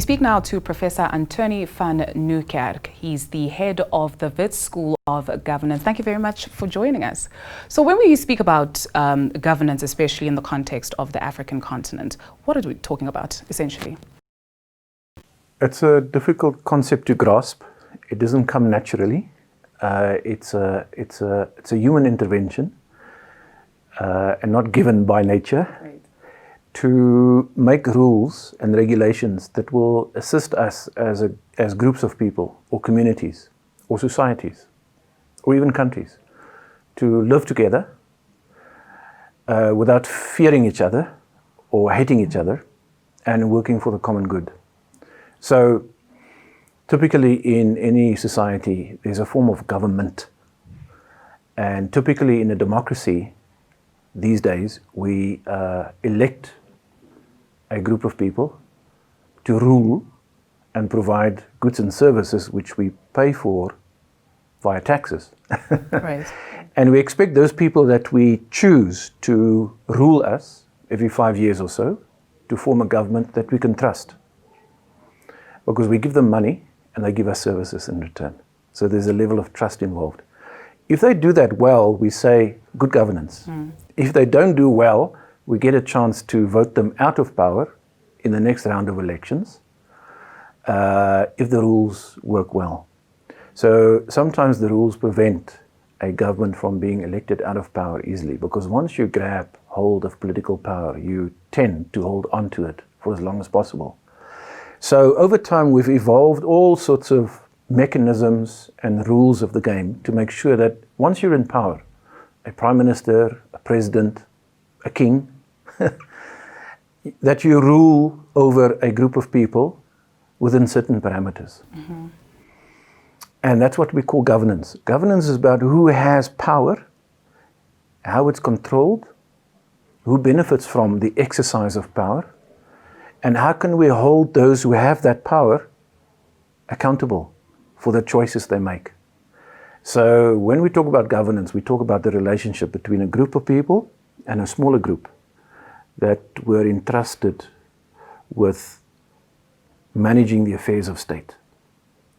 speak now to Professor Anthoni van Nieuwkerk. He's the head of the Wits School of Governance. Thank you very much for joining us. So when we speak about governance, especially in the context of the African continent, what are we talking about, essentially? It's a difficult concept to grasp. It doesn't come naturally. It's a human intervention and not given by nature. Right. To make rules and regulations that will assist us as groups of people or communities or societies or even countries to live together without fearing each other or hating each other and working for the common good. So typically in any society there's a form of government, and typically in a democracy these days we elect a group of people to rule and provide goods and services which we pay for via taxes. Right. And we expect those people that we choose to rule us every 5 years or so to form a government that we can trust, because we give them money and they give us services in return. So there's a level of trust involved. If they do that well, we say good governance. If they don't do well, we get a chance to vote them out of power in the next round of elections if the rules work well. So sometimes the rules prevent a government from being elected out of power easily, because once you grab hold of political power, you tend to hold on to it for as long as possible. So over time we've evolved all sorts of mechanisms and rules of the game to make sure that once you're in power, a prime minister, a president, a king, that you rule over a group of people within certain parameters. And that's what we call governance. Governance is about who has power, how it's controlled, who benefits from the exercise of power, and how can we hold those who have that power accountable for the choices they make. So when we talk about governance, we talk about the relationship between a group of people and a smaller group that were entrusted with managing the affairs of state.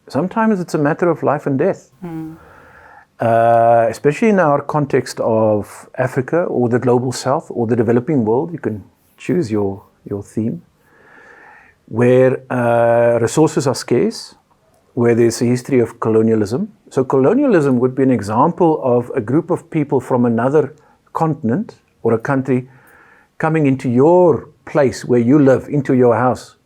Sometimes it's a matter of life and death, especially in our context of Africa or the global south or the developing world. You can choose your theme, where resources are scarce, where there's a history of colonialism. So colonialism would be an example of a group of people from another continent or a country coming into your place where you live, into your house,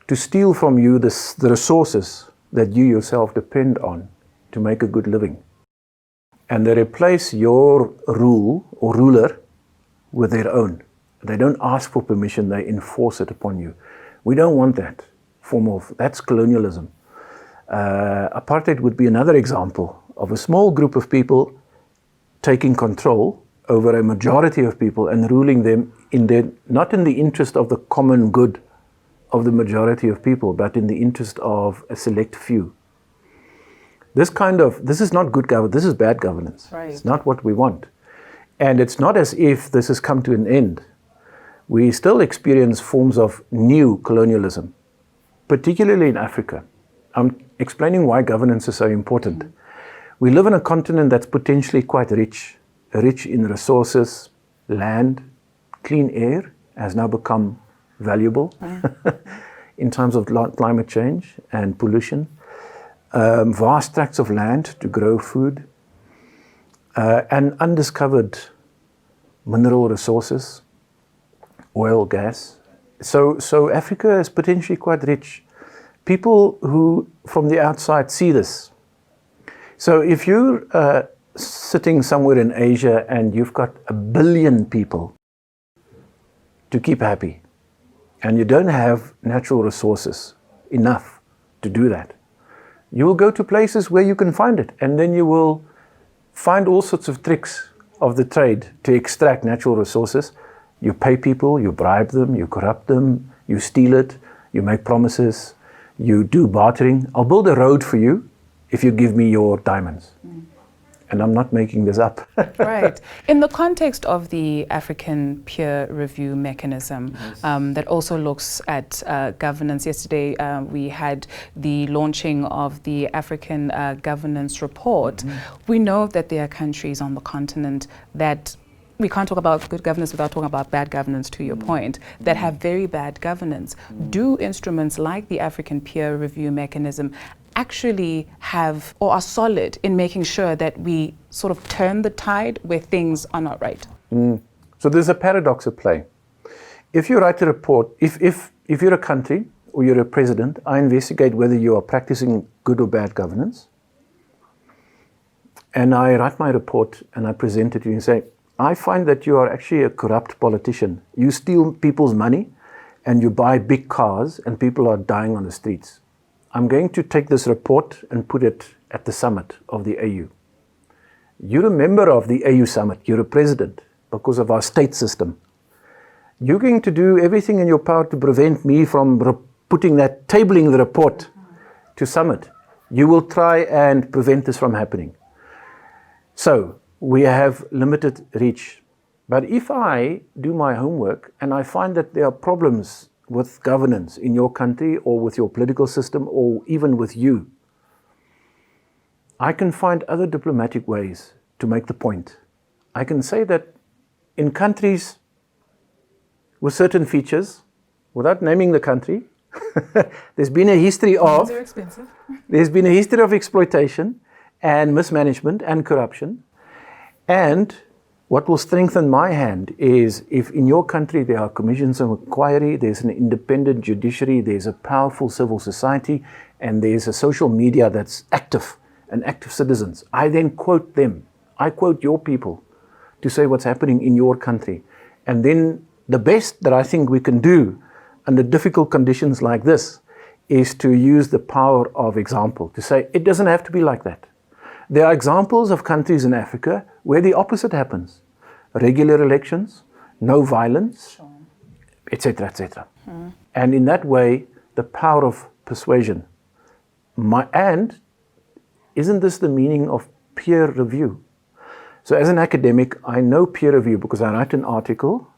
to steal from you the resources that you yourself depend on to make a good living. And they replace your rule or ruler with their own. They don't ask for permission, they enforce it upon you. We don't want that form of, that's colonialism. Apartheid would be another example of a small group of people taking control over a majority of people and ruling them not in the interest of the common good of the majority of people, but in the interest of a select few. This is not good governance, this is bad governance. Right. It's not what we want. And it's not as if this has come to an end. We still experience forms of new colonialism, particularly in Africa. I'm explaining why governance is so important. We live in a continent that's potentially quite rich in resources, land, clean air has now become valuable in terms of climate change and pollution, vast tracts of land to grow food, and undiscovered mineral resources, oil, gas. So Africa is potentially quite rich. People who from the outside see this. So if you're sitting somewhere in Asia and you've got 1 billion people to keep happy, and you don't have natural resources enough to do that, you will go to places where you can find it, and then you will find all sorts of tricks of the trade to extract natural resources. You pay people, you bribe them, you corrupt them, you steal it, you make promises, you do bartering. I'll build a road for you if you give me your diamonds. And I'm not making this up. Right. In the context of the African peer review mechanism, that also looks at governance. Yesterday, we had the launching of the African governance report. We know that there are countries on the continent that we can't talk about good governance without talking about bad governance, to your point, that have very bad governance. Do instruments like the African peer review mechanism actually have or are solid in making sure that we sort of turn the tide where things are not right? So there's a paradox at play. If you write a report, if you're a country or you're a president, I investigate whether you are practicing good or bad governance. And I write my report and I present it to you and say, I find that you are actually a corrupt politician. You steal people's money and you buy big cars and people are dying on the streets. I'm going to take this report and put it at the summit of the AU. You're a member of the AU summit. You're a president because of our state system. You're going to do everything in your power to prevent me from tabling the report to summit. You will try and prevent this from happening. So we have limited reach. But if I do my homework and I find that there are problems with governance in your country or with your political system or even with you, I can find other diplomatic ways to make the point. I can say that in countries with certain features, without naming the country, there's been a history of there's been a history of exploitation and mismanagement and corruption. And what will strengthen my hand is if in your country there are commissions of inquiry, there's an independent judiciary, there's a powerful civil society, and there's a social media that's active and active citizens. I then quote them. I quote your people to say what's happening in your country. And then the best that I think we can do under difficult conditions like this is to use the power of example, to say it doesn't have to be like that. There are examples of countries in Africa where the opposite happens. Regular elections, no violence, etc., etc. And in that way, the power of persuasion. And isn't this the meaning of peer review? So as an academic, I know peer review because I write an article.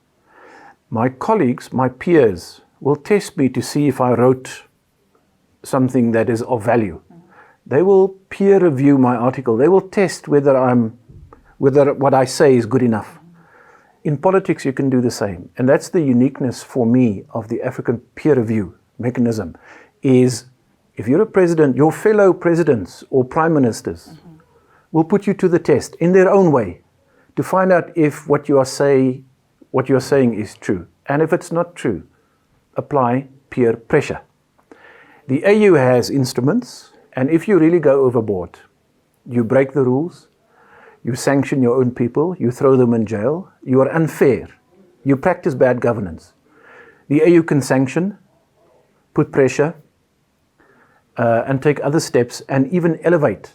My colleagues, my peers, will test me to see if I wrote something that is of value. They will peer review my article. They will test whether what I say is good enough. In politics, you can do the same. And that's the uniqueness for me of the African peer review mechanism, is if you're a president, your fellow presidents or prime ministers will put you to the test in their own way to find out if what you are saying is true. And if it's not true, apply peer pressure. The AU has instruments. And if you really go overboard, you break the rules, you sanction your own people, you throw them in jail, you are unfair, you practice bad governance. The AU can sanction, put pressure, and take other steps and even elevate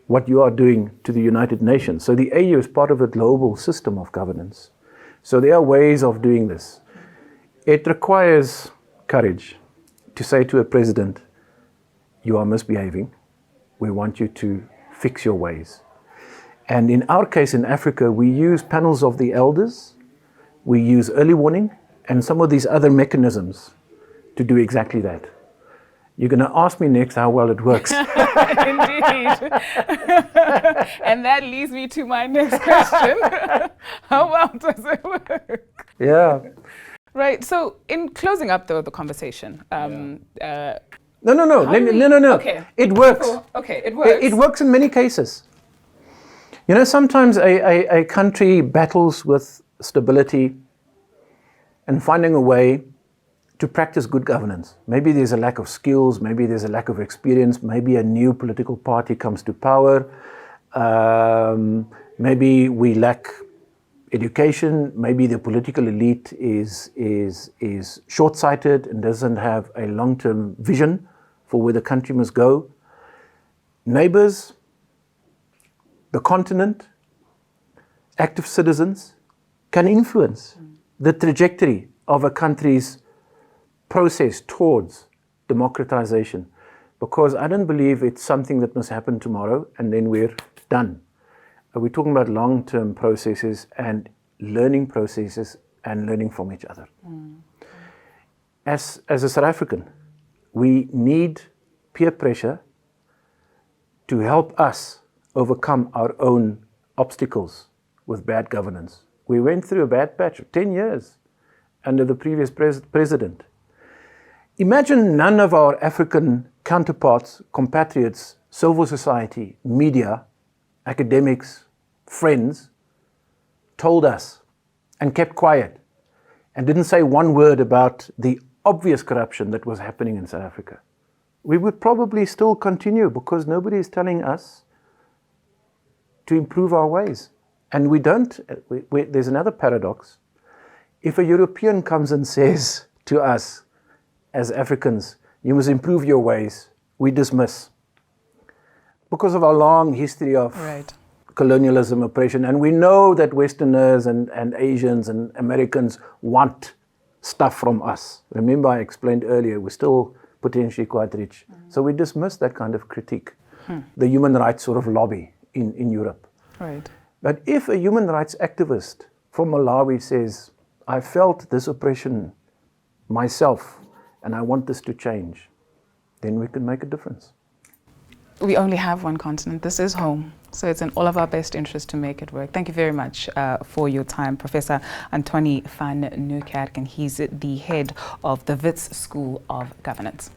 what you are doing to the United Nations. So the AU is part of a global system of governance. So there are ways of doing this. It requires courage to say to a president, you are misbehaving. We want you to fix your ways. And in our case in Africa, we use panels of the elders, we use early warning, and some of these other mechanisms to do exactly that. You're going to ask me next how well it works. Indeed. And that leads me to my next question. How well does it work? Yeah. Right. So in closing up the conversation, No. Okay. It works. Cool. Okay, it works. It works in many cases. You know, sometimes a country battles with stability and finding a way to practice good governance. Maybe there's a lack of skills, maybe there's a lack of experience, maybe a new political party comes to power, maybe we lack education, maybe the political elite is short-sighted and doesn't have a long-term vision for where the country must go. Neighbors, the continent, active citizens can influence the trajectory of a country's process towards democratization, because I don't believe it's something that must happen tomorrow and then we're done. we're talking about long-term processes and learning processes and learning from each other. As a South African, we need peer pressure to help us overcome our own obstacles with bad governance. We went through a bad patch of 10 years under the previous president. Imagine none of our African counterparts, compatriots, civil society, media, academics, friends told us and kept quiet and didn't say one word about the obvious corruption that was happening in South Africa. We would probably still continue because nobody is telling us to improve our ways. And we don't. There's another paradox. If a European comes and says to us as Africans, you must improve your ways, we dismiss. Because of our long history of colonialism, oppression, and we know that Westerners and Asians and Americans want stuff from us. Remember I explained earlier, we're still potentially quite rich. So we dismiss that kind of critique, the human rights sort of lobby in Europe. Right. But if a human rights activist from Malawi says, I felt this oppression myself and I want this to change, then we can make a difference. We only have one continent. This is home. So it's in all of our best interest to make it work. Thank you very much for your time, Professor Anthoni van Nieuwkerk, and he's the head of the Wits School of Governance.